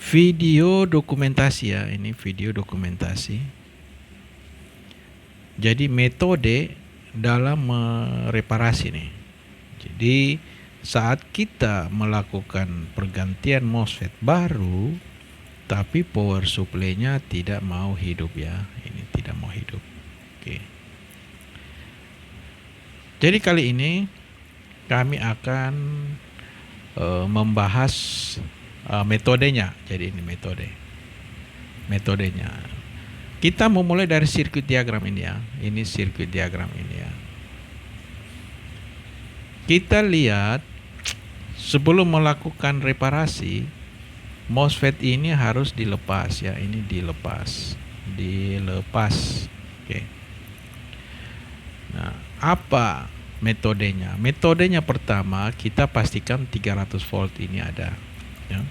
video dokumentasi ya, ini video dokumentasi. Jadi metode dalam mereparasi nih. Jadi saat kita melakukan pergantian MOSFET baru, tapi power supply-nya tidak mau hidup ya. Ini tidak mau hidup. Oke. Jadi kali ini kami akan membahas metodenya. Jadi ini metodenya. Kita memulai dari sirkuit diagram ini ya. Ini sirkuit diagram ini ya. Kita lihat sebelum melakukan reparasi, MOSFET ini harus dilepas ya. Ini dilepas. Oke. Nah, apa metodenya? Metodenya pertama, kita pastikan 300 volt ini ada ya.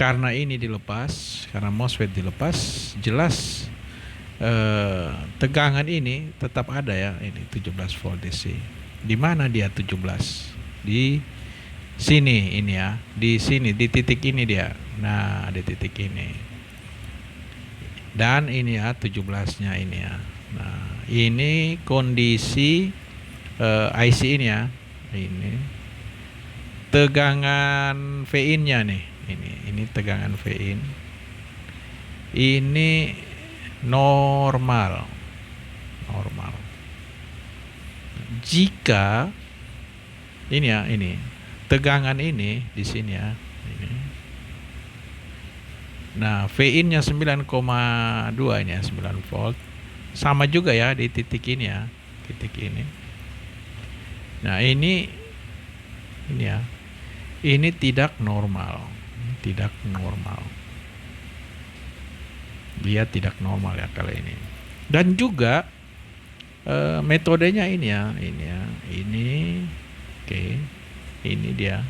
Karena ini dilepas, karena MOSFET dilepas, jelas tegangan ini tetap ada ya. Ini 17 volt DC. Di mana dia 17? Di sini ini ya. Di sini, di titik ini dia. Nah, di titik ini. Dan ini ya 17-nya ini ya. Nah, ini kondisi IC ini ya. Ini tegangan V-in-nya nih. Ini tegangan V-in. Ini normal. Jika ini ya, ini tegangan ini di sini ya. Ini. Nah, V-in-nya 9,2 ini ya, 9 volt. Sama juga ya di titik ini ya, titik ini. Nah, ini ya. Ini tidak normal. Dia tidak normal ya kali ini. Dan juga metodenya ini ya. Oke. Ini dia.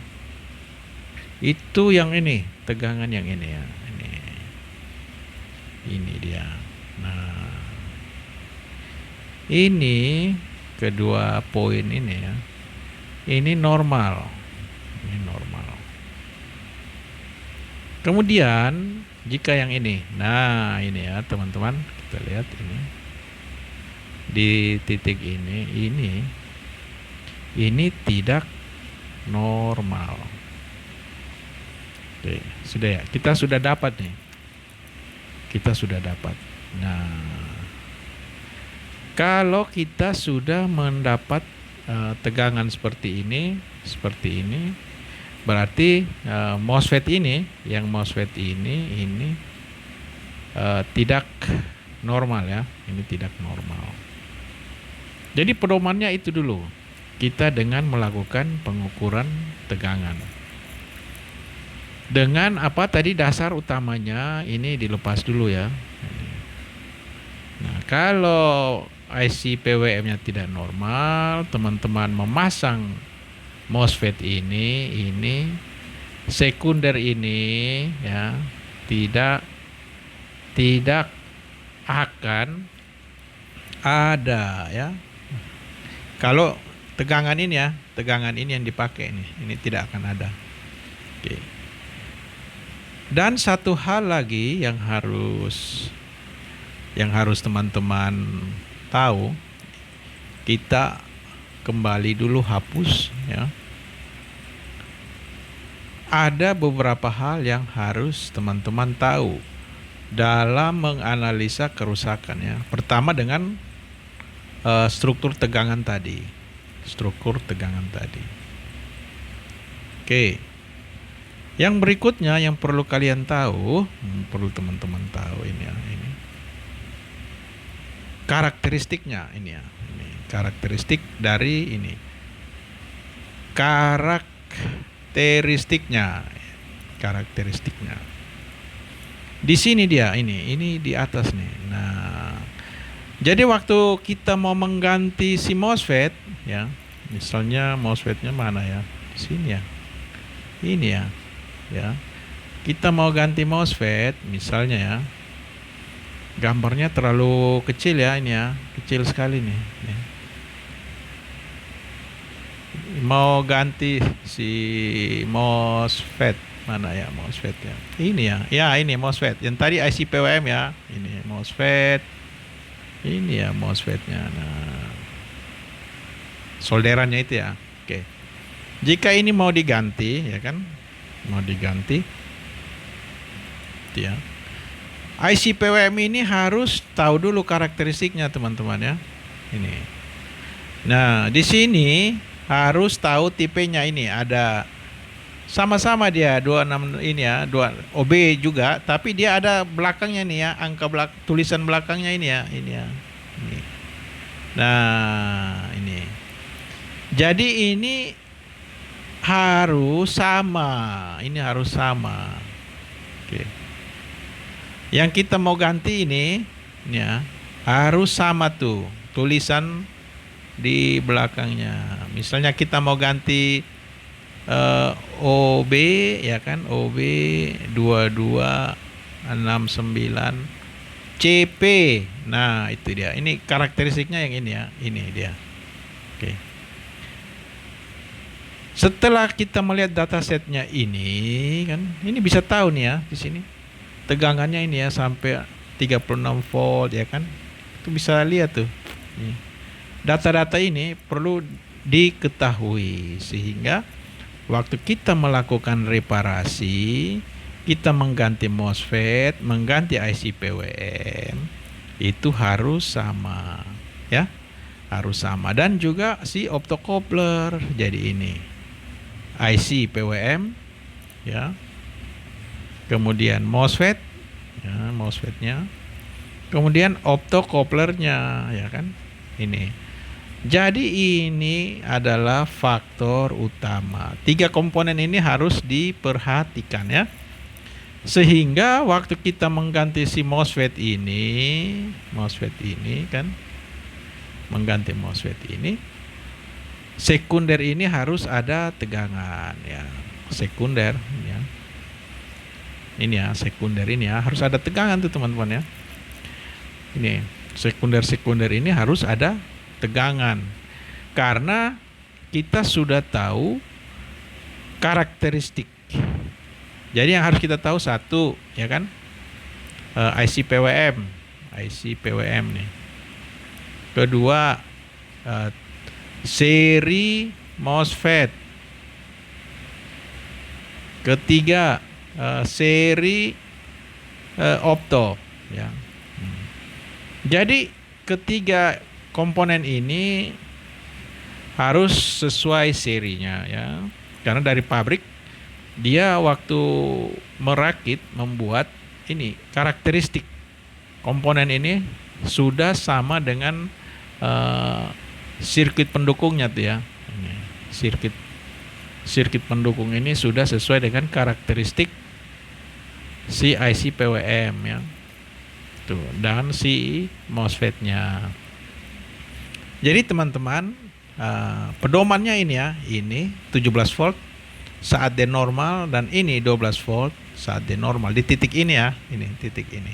Itu yang ini, tegangan yang ini ya. Ini dia. Nah, ini kedua poin ini ya. Ini normal. Kemudian jika yang ini, nah ini ya teman-teman, kita lihat ini di titik ini tidak normal. Oke, sudah ya, kita sudah dapat nih. Nah, kalau kita sudah mendapat tegangan seperti ini, berarti MOSFET ini tidak normal ya. Ini tidak normal. Jadi pedomannya itu dulu. Kita dengan melakukan pengukuran tegangan. Dengan apa tadi dasar utamanya ini dilepas dulu ya. Nah, kalau IC PWM-nya tidak normal, teman-teman memasang MOSFET ini sekunder ini ya tidak akan ada ya. Kalau tegangan ini yang dipakai ini tidak akan ada. Oke. Dan satu hal lagi yang harus teman-teman tahu, kita kembali dulu hapus ya. Ada beberapa hal yang harus teman-teman tahu dalam menganalisa kerusakan ya. Pertama dengan struktur tegangan tadi. Oke. Yang berikutnya yang perlu kalian tahu, perlu teman-teman tahu ini. Karakteristiknya ini ya. Karakteristik dari ini. Karakteristiknya. Di sini dia ini di atas nih. Nah, jadi waktu kita mau mengganti si MOSFET ya, misalnya MOSFET-nya mana ya? Di sini ya. Ini ya. Ya. Kita mau ganti MOSFET misalnya ya. Gambarnya terlalu kecil ya ini ya. Kecil sekali nih. Mau ganti si MOSFET Mana ya MOSFET ya? Ini ya. Ya, ini MOSFET. Yang tadi IC PWM ya. Ini MOSFET. Ini ya MOSFET-nya. Nah, solderannya itu ya. Oke. Jika ini mau diganti, ya kan? Mau diganti. Itu ya. IC PWM ini harus tahu dulu karakteristiknya, teman-teman ya. Ini. Nah, di sini harus tahu tipenya ini. Ada sama-sama dia 26 ini ya, 2 OB juga, tapi dia ada belakangnya nih ya, angka tulisan belakangnya ini ya, ini ya. Ini. Nah, ini. Jadi ini harus sama. Ini harus sama. Oke. Yang kita mau ganti ini ya, harus sama tuh tulisan di belakangnya. Misalnya kita mau ganti OB ya kan, OB 2269 CP. Nah, itu dia. Ini karakteristiknya yang ini ya. Ini dia. Oke. Setelah kita melihat datasetnya ini kan, ini bisa tahu nih ya di sini. Tegangannya ini ya sampai 36 volt ya kan. Itu bisa lihat tuh. Data-data ini perlu diketahui sehingga waktu kita melakukan reparasi, kita mengganti MOSFET, mengganti IC PWM, itu harus sama ya. Harus sama, dan juga si optocoupler. Jadi ini IC PWM ya. Kemudian MOSFET ya, MOSFET-nya. Kemudian optocouplernya ya kan. Ini. Jadi ini adalah faktor utama. 3 komponen ini harus diperhatikan ya. Sehingga waktu kita mengganti si MOSFET ini kan, mengganti MOSFET ini, sekunder ini harus ada tegangan ya. Sekunder ya. Ini ya, sekunder ini ya, harus ada tegangan tuh teman-teman ya. Ini, sekunder ini harus ada tegangan. Karena kita sudah tahu karakteristik. Jadi yang harus kita tahu satu, ya kan? IC PWM nih. Kedua, seri MOSFET. Ketiga, seri opto ya. Jadi ketiga komponen ini harus sesuai serinya ya. Karena dari pabrik dia waktu merakit membuat ini karakteristik komponen ini sudah sama dengan sirkuit pendukungnya tuh ya. Ini, sirkuit pendukung ini sudah sesuai dengan karakteristik si IC PWM ya. Tuh, dan si MOSFET-nya. Jadi teman-teman, pedomannya ini ya, ini 17 volt saat D normal, dan ini 12 volt saat D normal di titik ini ya, ini titik ini.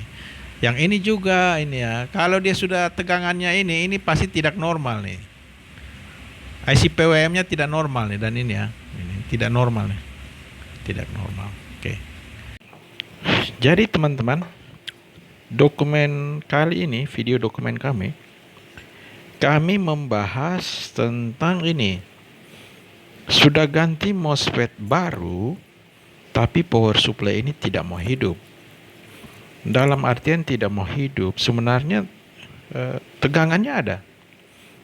Yang ini juga ini ya, kalau dia sudah tegangannya ini pasti tidak normal nih. IC PWM-nya tidak normal nih, dan ini ya, ini tidak normal nih, tidak normal. Oke. Jadi teman-teman, dokumen kali ini, video dokumen kami membahas tentang ini. Sudah ganti MOSFET baru, tapi power supply ini tidak mau hidup. Dalam artian tidak mau hidup, sebenarnya tegangannya ada,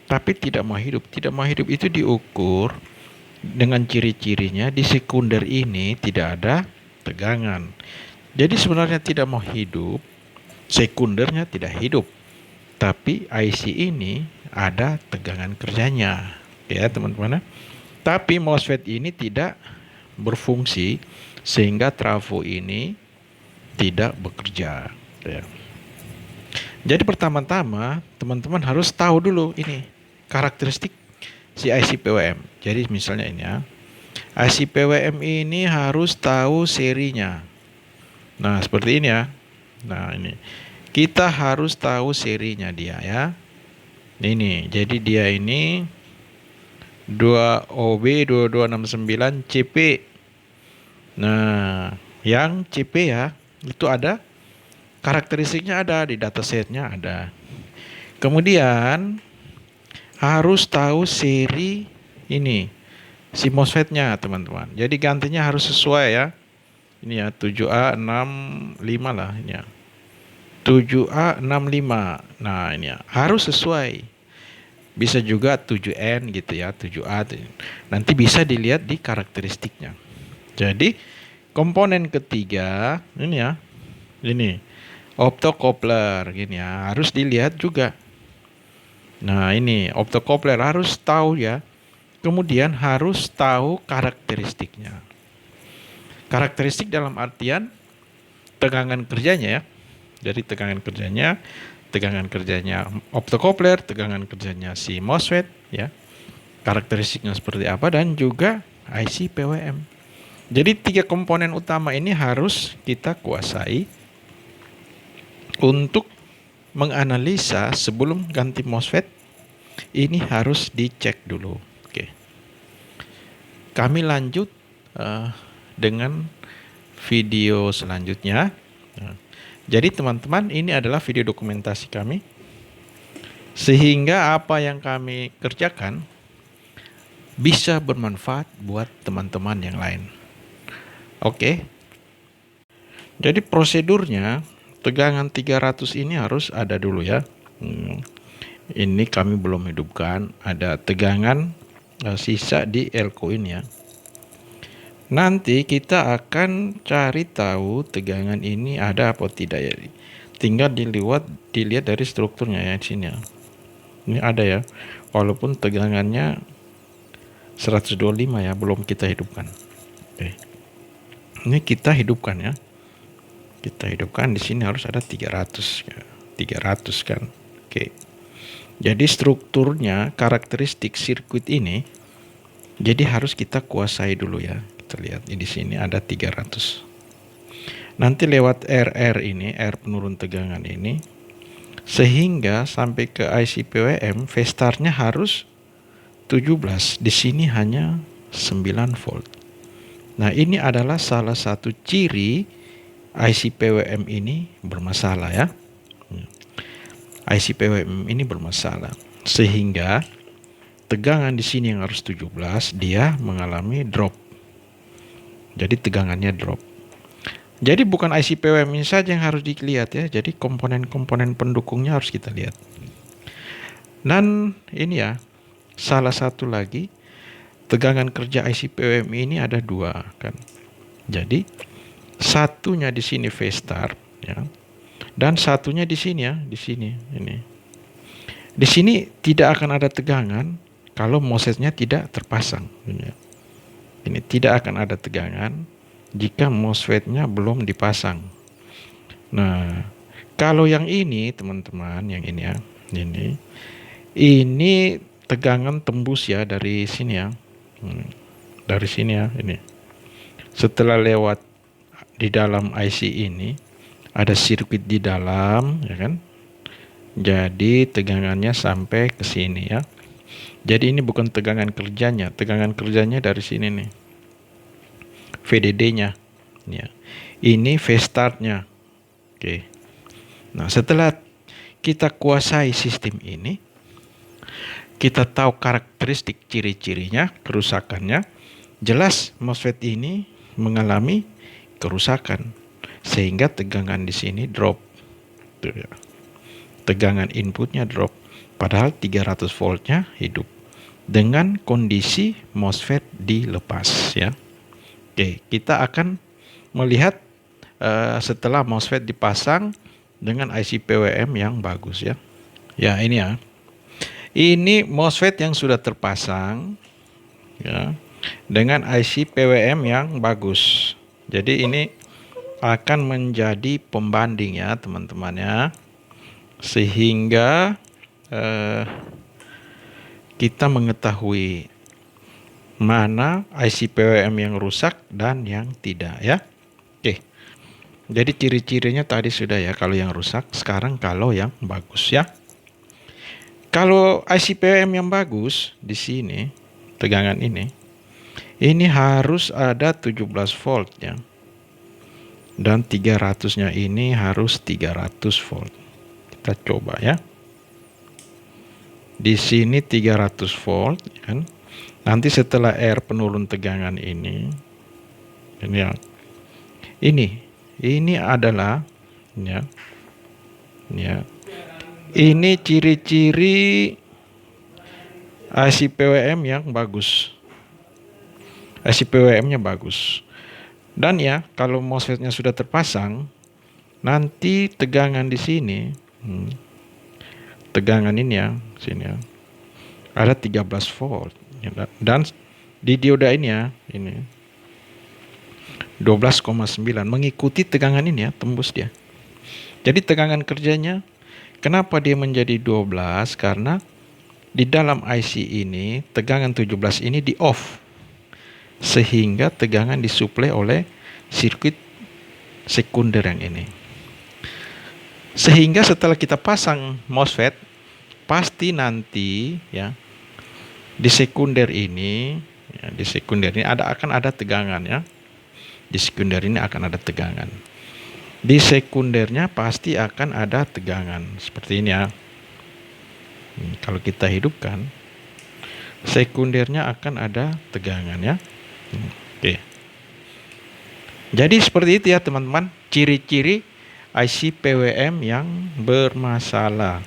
tapi tidak mau hidup. Tidak mau hidup itu diukur dengan ciri-cirinya di sekunder ini tidak ada tegangan. Jadi sebenarnya tidak mau hidup, sekundernya tidak hidup, tapi IC ini ada tegangan kerjanya ya teman-teman. Tapi MOSFET ini tidak berfungsi sehingga trafo ini tidak bekerja ya. Jadi pertama-tama teman-teman harus tahu dulu ini karakteristik si IC PWM. Jadi misalnya ini ya, IC PWM ini harus tahu serinya. Nah seperti ini ya. Nah ini kita harus tahu serinya dia ya. Ini jadi dia ini 2OB 2269 CP. Nah, yang CP ya, itu ada karakteristiknya, ada di datasetnya ada. Kemudian harus tahu seri ini si MOSFET-nya teman-teman. Jadi gantinya harus sesuai ya. Ini ya 7A65 lah ini ya. 7A65. Nah, ini ya harus sesuai. Bisa juga 7N gitu ya, 7A. Nanti bisa dilihat di karakteristiknya. Jadi komponen ketiga ini ya. Ini optocoupler gini ya, harus dilihat juga. Nah, ini optocoupler harus tahu ya. Kemudian harus tahu karakteristiknya. Karakteristik dalam artian tegangan kerjanya ya. Jadi tegangan kerjanya optocoupler, tegangan kerjanya si MOSFET ya. Karakteristiknya seperti apa dan juga IC PWM. Jadi 3 komponen utama ini harus kita kuasai untuk menganalisa sebelum ganti MOSFET. Ini harus dicek dulu. Oke. Kami lanjut dengan video selanjutnya. Jadi teman-teman, ini adalah video dokumentasi kami, sehingga apa yang kami kerjakan bisa bermanfaat buat teman-teman yang lain. Oke. Jadi prosedurnya tegangan 300 ini harus ada dulu ya. Ini kami belum hidupkan, ada tegangan sisa di L-coin ya. Nanti kita akan cari tahu tegangan ini ada apa tidak ya. Tinggal dilihat dari strukturnya ya di sini ya. Ini ada ya. Walaupun tegangannya 125 ya, belum kita hidupkan. Oke. Ini kita hidupkan ya. Kita hidupkan, di sini harus ada 300 ya. 300 kan. Oke. Jadi strukturnya, karakteristik sirkuit ini jadi harus kita kuasai dulu ya. Kita lihat di sini ada 300. Nanti lewat RR ini, R penurun tegangan ini, sehingga sampai ke IC PWM, phase start-nya harus 17. Di sini hanya 9 volt. Nah, ini adalah salah satu ciri IC PWM ini bermasalah ya. IC PWM ini bermasalah, sehingga tegangan di sini yang harus 17, dia mengalami drop. Jadi tegangannya drop. Jadi bukan IC PWM ini saja yang harus dilihat ya. Jadi komponen-komponen pendukungnya harus kita lihat. Dan ini ya, salah satu lagi, tegangan kerja IC PWM ini ada 2 kan. Jadi satunya di sini phase start ya. Dan satunya di sini ya, di sini ini. Di sini tidak akan ada tegangan kalau MOSFET-nya tidak terpasang. Ini tidak akan ada tegangan jika MOSFET-nya belum dipasang. Nah, kalau yang ini teman-teman, yang ini ya, ini tegangan tembus ya dari sini ya, dari sini ya, ini. Setelah lewat di dalam IC ini, ada sirkuit di dalam, ya kan? Jadi tegangannya sampai ke sini ya. Jadi ini bukan tegangan kerjanya dari sini nih. VDD-nya. Ya. Ini phase start-nya. Oke. Nah, setelah kita kuasai sistem ini, kita tahu karakteristik ciri-cirinya, kerusakannya, jelas MOSFET ini mengalami kerusakan sehingga tegangan di sini drop. Tegangan inputnya drop. Padahal 300 voltnya hidup dengan kondisi MOSFET dilepas ya. Oke, kita akan melihat setelah MOSFET dipasang dengan IC PWM yang bagus ya. Ya, ini ya. Ini MOSFET yang sudah terpasang ya dengan IC PWM yang bagus. Jadi ini akan menjadi pembanding ya teman-teman ya. Sehingga kita mengetahui mana IC PWM yang rusak dan yang tidak ya. Oke. Jadi ciri-cirinya tadi sudah ya, kalau yang rusak. Sekarang kalau yang bagus ya. Kalau IC PWM yang bagus di sini, tegangan ini Ini harus ada 17 volt ya. Dan 300-nya ini harus 300 volt. Kita coba ya. Di sini 300 volt kan. Nanti setelah R penurun tegangan ini ya. Ini adalah ya. Ya. Ini ciri-ciri IC PWM yang bagus. IC PWM-nya bagus. Dan ya, kalau MOSFET-nya sudah terpasang, nanti tegangan di sini, tegangan ini ya, sini ya, ada 13 volt. Dan di dioda ini ya, ini 12,9 mengikuti tegangan ini ya, tembus dia. Jadi tegangan kerjanya, kenapa dia menjadi 12? Karena di dalam IC ini, tegangan 17 ini di off. Sehingga tegangan disuplai oleh sirkuit sekunder yang ini. Sehingga setelah kita pasang MOSFET, pasti nanti ya di sekunder ini akan ada tegangan ya. Di sekunder ini akan ada tegangan. Di sekundernya pasti akan ada tegangan seperti ini ya. Kalau kita hidupkan, sekundernya akan ada tegangan ya. Oke. Jadi seperti itu ya teman-teman, ciri-ciri IC PWM yang bermasalah.